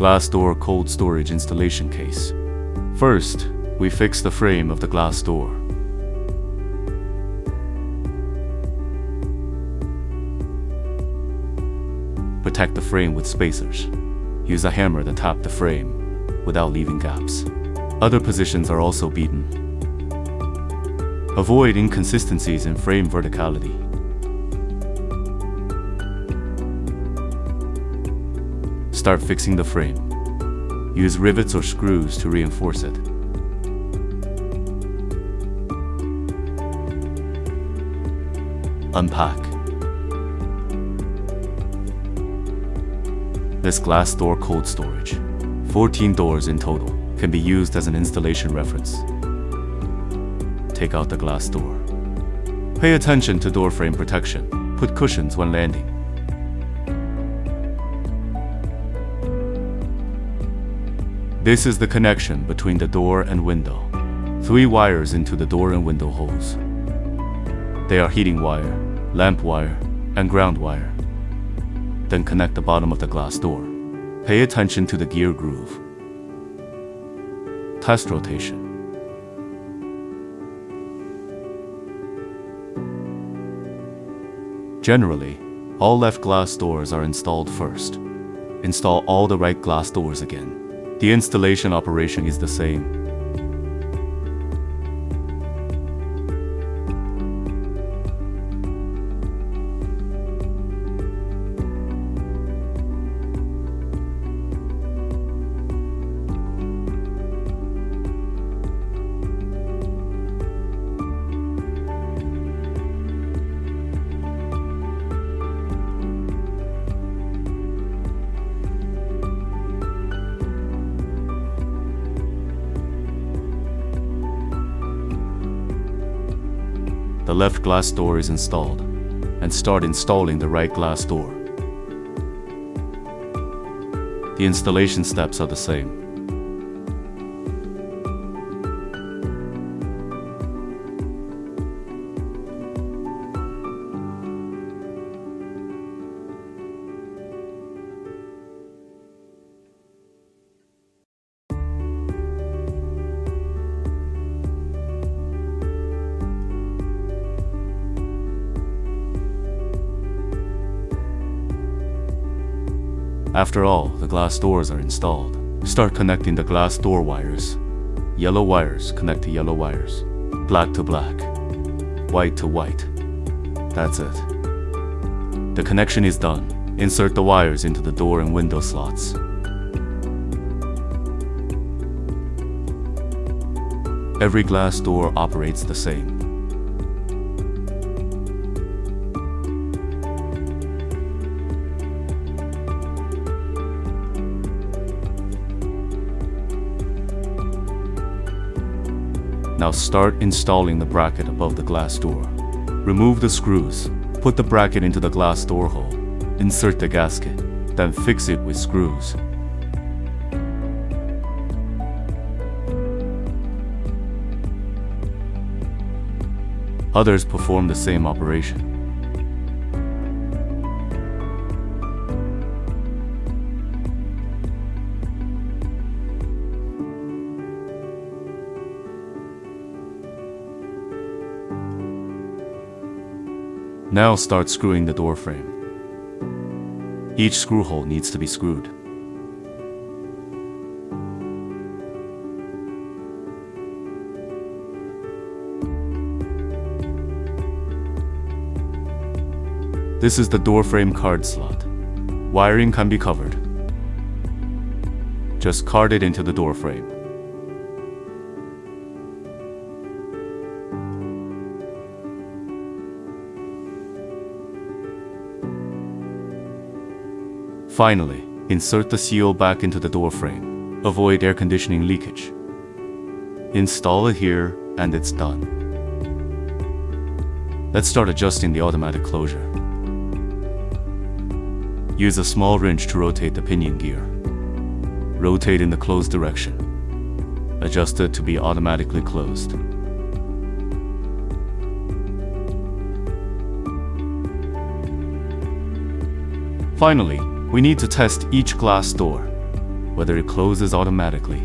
Glass door cold storage installation case. First, we fix the frame of the glass door. Protect the frame with spacers. Use a hammer to tap the frame without leaving gaps. Other positions are also beaten. Avoid inconsistencies in frame verticality. Start fixing the frame. Use rivets or screws to reinforce it. Unpack. This glass door cold storage, 14 doors in total, can be used as an installation reference. Take out the glass door. Pay attention to door frame protection. Put cushions when landing. This is the connection between the door and window. 3 wires into the door and window holes. They are heating wire, lamp wire, and ground wire. Then connect the bottom of the glass door. Pay attention to the gear groove. Test rotation. Generally, all left glass doors are installed first. Install all the right glass doors again. The installation operation is the same. The left glass door is installed, and start installing the right glass door. The installation steps are the same. After all, the glass doors are installed. Start connecting the glass door wires. Yellow wires connect to yellow wires. Black to black. White to white. That's it. The connection is done. Insert the wires into the door and window slots. Every glass door operates the same. Now start installing the bracket above the glass door. Remove the screws. Put the bracket into the glass door hole. Insert the gasket, then fix it with screws. Others perform the same operation. Now start screwing the door frame. Each screw hole needs to be screwed. This is the door frame card slot. Wiring can be covered. Just card it into the door frame. Finally, insert the seal back into the door frame. Avoid air conditioning leakage. Install it here, and it's done. Let's start adjusting the automatic closure. Use a small wrench to rotate the pinion gear. Rotate in the closed direction. Adjust it to be automatically closed. Finally, we need to test each glass door. whether it closes automatically